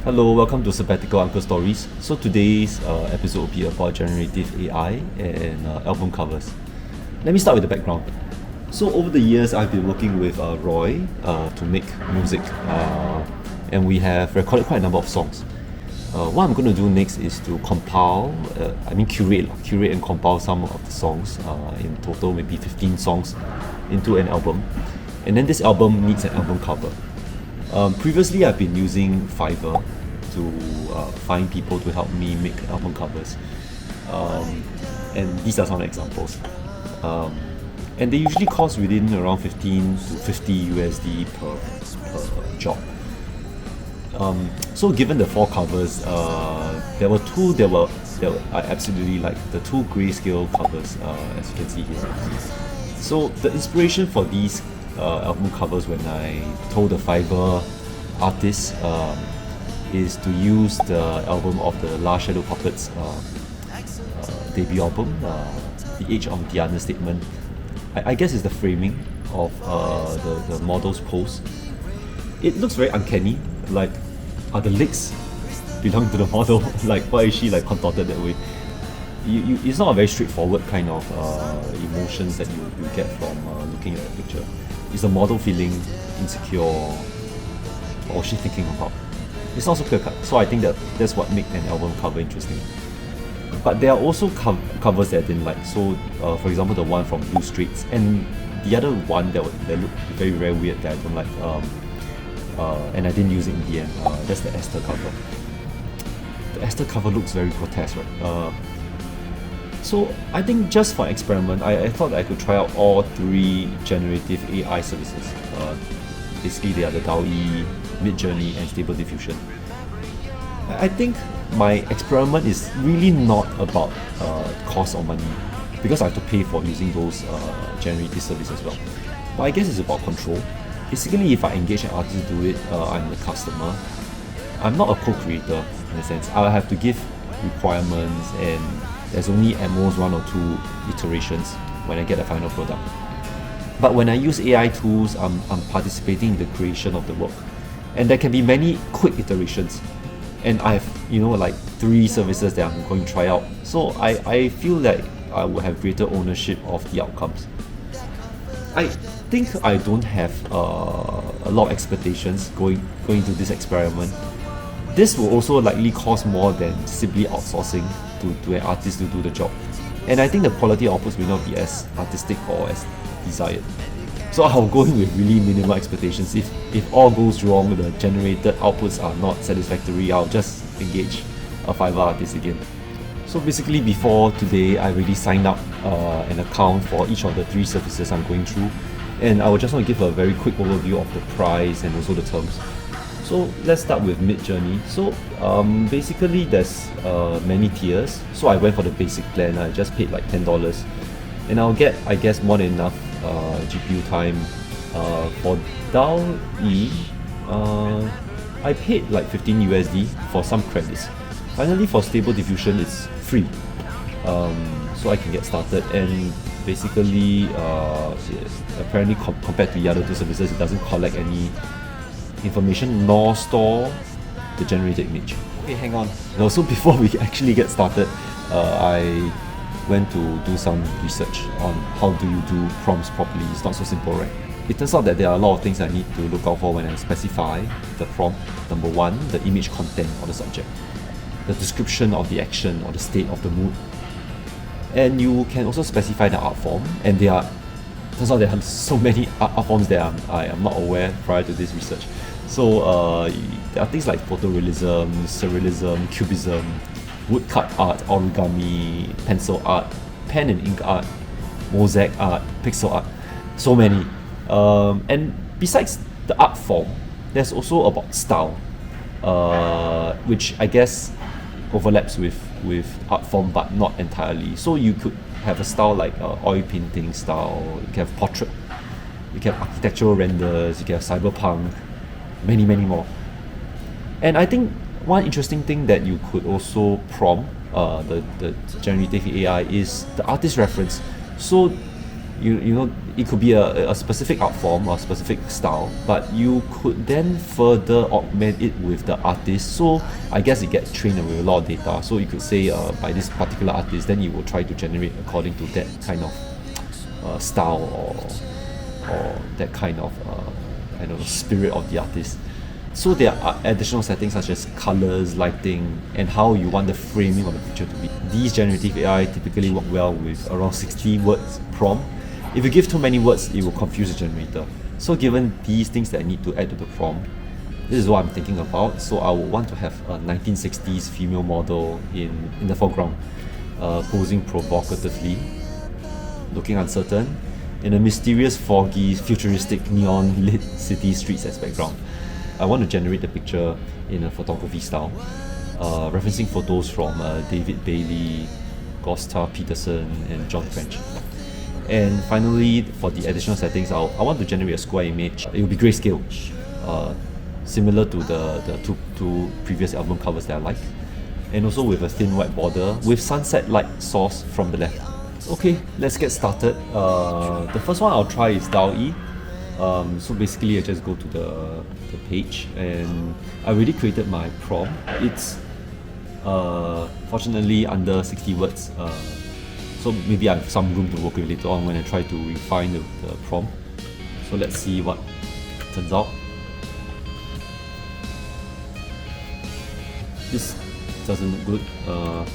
Hello, welcome to Sabbatical Uncle Stories. So today's episode will be about generative AI and album covers. Let me start with the background. So over the years, I've been working with Roy to make music, and we have recorded quite a number of songs. What I'm going to do next is to curate and compile some of the songs, in total maybe 15 songs, into an album. And then this album needs an album cover. Previously, I've been using Fiverr to find people to help me make album covers. And these are some examples. And they usually cost within around 15 to 50 USD per job. So given the four covers, there were two that I absolutely like, the two grayscale covers, as you can see here. So the inspiration for these album covers, when I told the Fiverr artist, is to use the album of the Last Shadow Puppets debut album, The Age of the Understatement. I guess it's the framing of the model's pose. It looks very uncanny, like are the legs belong to the model? Like why is she like contorted that way? It's not a very straightforward kind of emotions that you get from looking at the picture. Is the model feeling insecure? What was she thinking about? It's not so clear cut. So I think that's what makes an album cover interesting. But there are also covers that I didn't like. So for example, the one from Blue Straits, and the other one that looked very, very weird that I don't like, and I didn't use it in the end. That's the Esther cover. The Esther cover looks very grotesque, right? So I think just for experiment, I thought I could try out all three generative AI services. Basically, they are the DALL-E, Midjourney and Stable Diffusion. I think my experiment is really not about cost or money, because I have to pay for using those generative services as well. But I guess it's about control. Basically, if I engage an artist to do it, I'm the customer. I'm not a co-creator in a sense. I'll have to give requirements, and there's only at most one or two iterations when I get a final product. But when I use AI tools, I'm participating in the creation of the work. And there can be many quick iterations. And I have, like 3 services that I'm going to try out. So I feel like I will have greater ownership of the outcomes. I think I don't have a lot of expectations going into this experiment. This will also likely cost more than simply outsourcing to an artist to do the job. And I think the quality outputs may not be as artistic or as desired. So I'll go in with really minimal expectations. If all goes wrong, the generated outputs are not satisfactory, I'll just engage a Fiverr artist again. So basically, before today, I already signed up an account for each of the 3 services I'm going through. And I will just want to give a very quick overview of the price and also the terms. So let's start with Midjourney. So basically, there's many tiers. So I went for the basic plan. I just paid like $10, and I'll get, I guess, more than enough GPU time. For DALL-E, I paid like 15 USD for some credits. Finally, for Stable Diffusion, it's free, so I can get started. And basically, apparently compared to the other 2 services, it doesn't collect any information nor store the generated image. Okay, hang on. No, so before we actually get started, I went to do some research on how do you do prompts properly. It's not so simple, right? It turns out that there are a lot of things I need to look out for when I specify the prompt. Number 1, the image content or the subject, the description of the action or the state of the mood, and you can also specify the art form. And turns out there are so many art forms that I am not aware prior to this research. So there are things like photorealism, surrealism, cubism, woodcut art, origami, pencil art, pen and ink art, mosaic art, pixel art, so many. And besides the art form, there's also about style, which I guess overlaps with art form, but not entirely. So you could have a style like oil painting style, you can have portrait, you can have architectural renders, you can have cyberpunk, many more. And I think one interesting thing that you could also prompt the generative AI is the artist reference. So you know, it could be a specific art form or specific style, but you could then further augment it with the artist. So I guess it gets trained with a lot of data. So you could say by this particular artist, then you will try to generate according to that kind of style or that kind of I don't know, spirit of the artist. So there are additional settings such as colors, lighting, and how you want the framing of the picture to be. These generative AI typically work well with around 60 words prompt. If you give too many words, it will confuse the generator. So given these things that I need to add to the prompt, this is what I'm thinking about. So I would want to have a 1960s female model in the foreground, posing provocatively, looking uncertain, in a mysterious, foggy, futuristic, neon-lit city streets as background. I want to generate the picture in a photography style, referencing photos from David Bailey, Gustav Peterson, and John French. And finally, for the additional settings, I want to generate a square image. It will be grayscale, similar to the two previous album covers that I like, and also with a thin white border with sunset light source from the left. Okay, let's get started. The first one I'll try is DALL-E. So basically I just go to the page and I already created my prompt. It's fortunately under 60 words, so maybe I have some room to work with later on when I try to refine the prompt. So let's see what turns out. This doesn't look good.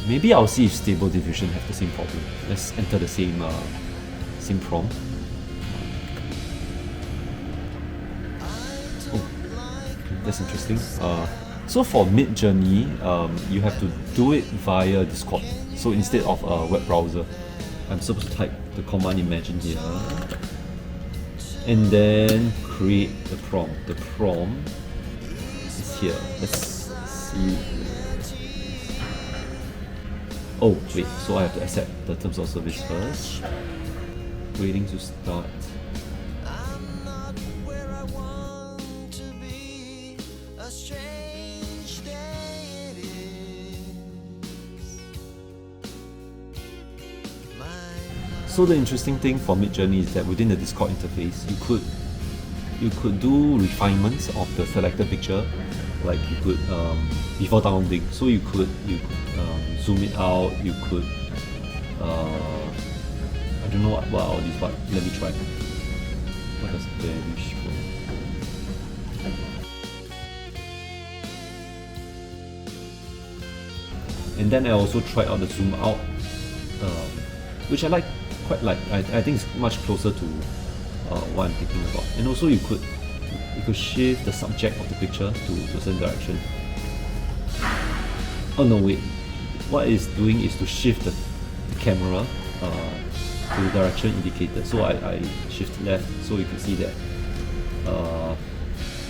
Maybe I'll see if Stable Diffusion have the same problem. Let's enter the same prompt. That's interesting. So for Midjourney, you have to do it via Discord. So instead of a web browser, I'm supposed to type the command imagine here, and then create the prompt. The prompt is here. Let's see. Oh wait, so I have to accept the terms of service first. Waiting to start. So the interesting thing for Midjourney is that within the Discord interface, you could do refinements of the selected picture, like you could before downloading. So you could zoom it out. You could I don't know what are all these, but let me try. What does vanish for? And then I also tried out the zoom out, which I like. Quite like, I think it's much closer to what I'm thinking about. And also you could shift the subject of the picture to a certain direction. Oh no, wait. What it's doing is to shift the camera to the direction indicated. So I shift left, so you can see that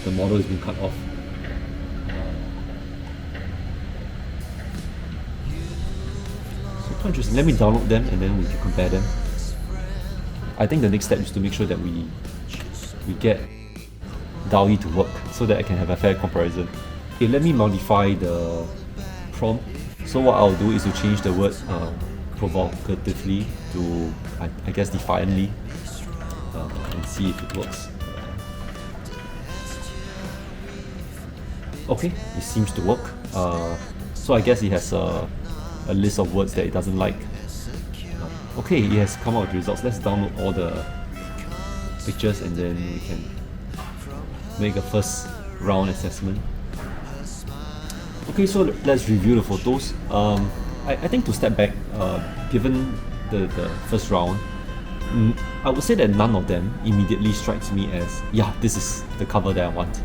the model is being cut off. So quite interesting. Let me download them and then we can compare them. I think the next step is to make sure that we get DALL-E to work so that I can have a fair comparison. Okay, let me modify the prompt. So what I'll do is to change the word provocatively to, I guess, defiantly, and see if it works. Okay, it seems to work. So I guess it has a list of words that it doesn't like. Okay, it has come out with results. Let's download all the pictures and then we can make a first round assessment. Okay, so let's review the photos. I think to step back, given the first round, I would say that none of them immediately strikes me as, yeah, this is the cover that I want.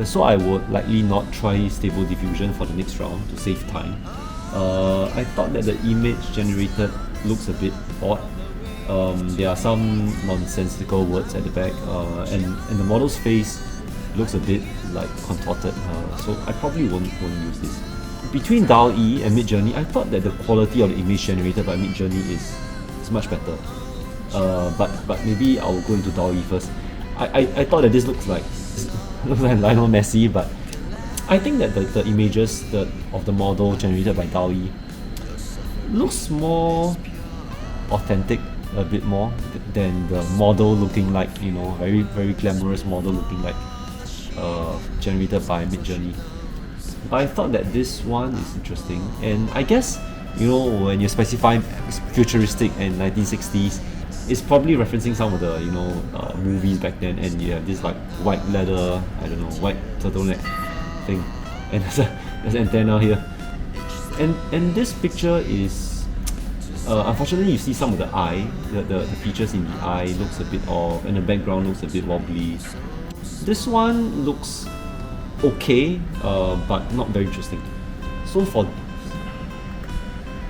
So I would likely not try Stable Diffusion for the next round to save time. I thought that the image generated looks a bit odd. There are some nonsensical words at the back, and the model's face looks a bit like contorted, so I probably won't use this. Between DALL-E and Midjourney, I thought that the quality of the image generated by Midjourney is much better. But maybe I'll go into DALL-E first. I thought that this looks like Lionel Messi, but I think that the images of the model generated by DALL-E looks more authentic a bit more than the model looking like, you know, very very glamorous model looking like generated by Midjourney. But I thought that this one is interesting, and I guess, you know, when you specify futuristic and 1960s, it's probably referencing some of the, you know, movies back then, and you have this like white leather, I don't know, white turtleneck thing, and there's an antenna here, and this picture is unfortunately you see some of the eye, the features in the eye looks a bit off, and the background looks a bit wobbly. This one looks okay, but not very interesting. So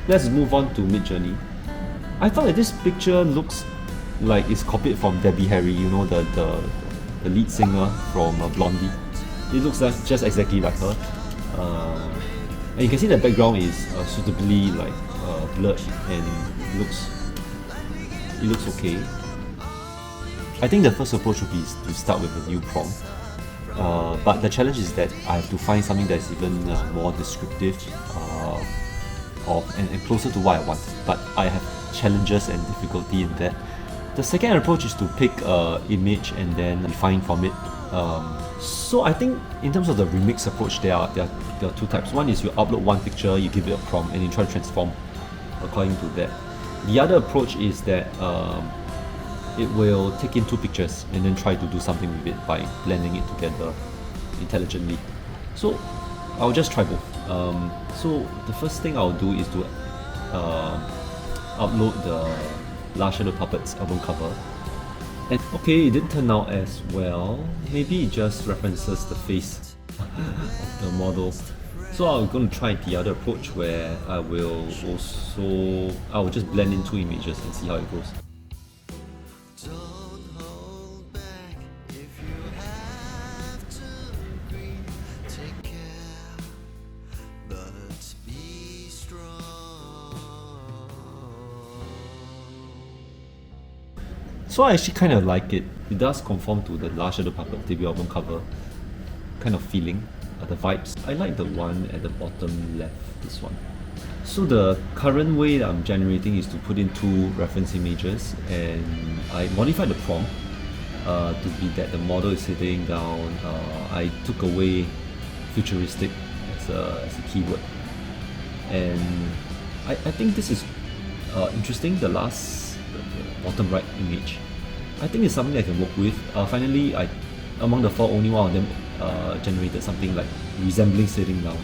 let's move on to Midjourney. I thought that this picture looks like it's copied from Debbie Harry, you know, the lead singer from Blondie. It looks like just exactly like her, and you can see the background is suitably like blurred, and it looks okay. I think the first approach would be to start with a new prompt, but the challenge is that I have to find something that is even more descriptive and closer to what I want. But I have challenges and difficulty in that. The second approach is to pick an image and then refine from it. So I think in terms of the remix approach, there are two types. One is you upload one picture, you give it a prompt, and you try to transform according to that. The other approach is that it will take in two pictures and then try to do something with it by blending it together intelligently. So I'll just try both. So the first thing I'll do is to upload the Large Shadow Puppets album cover. And okay, it didn't turn out as well. Maybe it just references the face of the model. So I'm going to try the other approach where I will just blend in two images and see how it goes. So I actually kind of like it. It does conform to the Large Shadow Puppet debut album cover kind of feeling, the vibes. I like the one at the bottom left, this one. So the current way that I'm generating is to put in two reference images, and I modified the prompt to be that the model is sitting down. I took away futuristic as a keyword, and I think this is interesting. The bottom right image, I think it's something I can work with. Finally, among the four, only one of them generated something like resembling sitting down.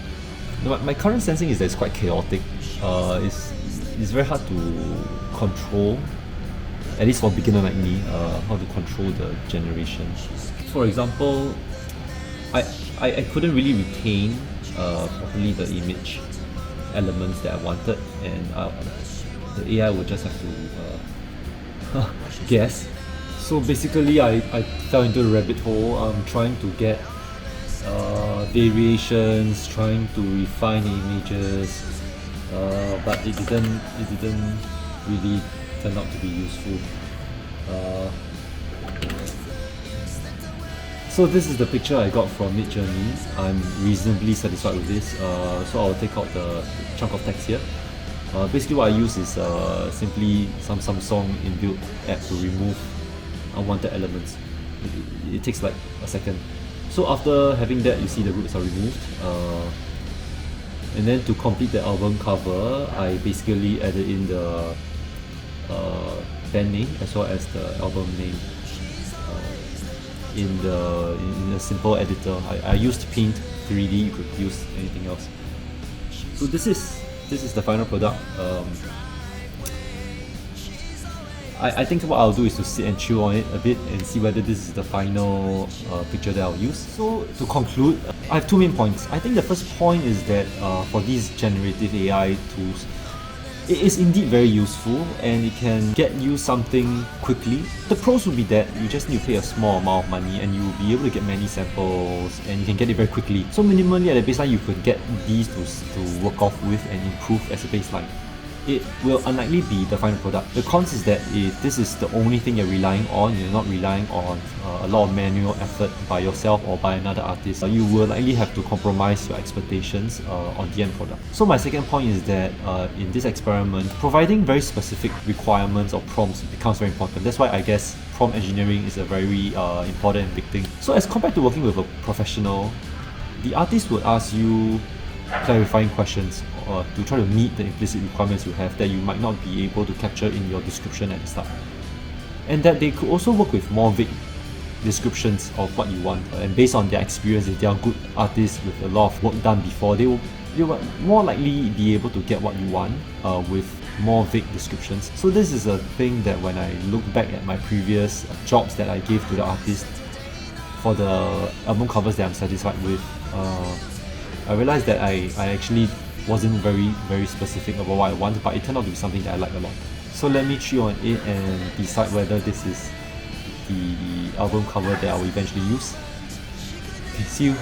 My current sensing is that it's quite chaotic. It's very hard to control, at least for a beginner like me, how to control the generation. For example, I couldn't really retain properly the image elements that I wanted, and the AI would just have to guess. So basically I fell into the rabbit hole, trying to get variations, trying to refine the images, but it didn't really turn out to be useful. So this is the picture I got from Midjourney. I'm reasonably satisfied with this. So I'll take out the chunk of text here. Basically what I use is simply some Samsung inbuilt app to remove unwanted elements. It takes like a second. So after having that, you see the roots are removed. And then to complete the album cover, I basically added in the band name as well as the album name in a simple editor. I used Paint 3D. You could use anything else. So this is the final product. I think what I'll do is to sit and chew on it a bit and see whether this is the final picture that I'll use. So to conclude, I have two main points. I think the first point is that for these generative AI tools, it is indeed very useful and it can get you something quickly. The pros would be that you just need to pay a small amount of money and you will be able to get many samples and you can get it very quickly. So minimally at the baseline, you could get these to work off with and improve as a baseline. it will unlikely be the final product. The cons is that if this is the only thing you're relying on, you're not relying on a lot of manual effort by yourself or by another artist, you will likely have to compromise your expectations on the end product. So my second point is that in this experiment, providing very specific requirements or prompts becomes very important. That's why I guess prompt engineering is a very important and big thing. So as compared to working with a professional, the artist would ask you clarifying questions to try to meet the implicit requirements you have that you might not be able to capture in your description at the start. And that they could also work with more vague descriptions of what you want, and based on their experience, if they are good artists with a lot of work done before, they will more likely be able to get what you want with more vague descriptions. So this is a thing that when I look back at my previous jobs that I gave to the artist for the album covers that I'm satisfied with, I realized that I actually wasn't very specific about what I want, but it turned out to be something that I like a lot. So let me chew on it and decide whether this is the album cover that I will eventually use. Okay, see you.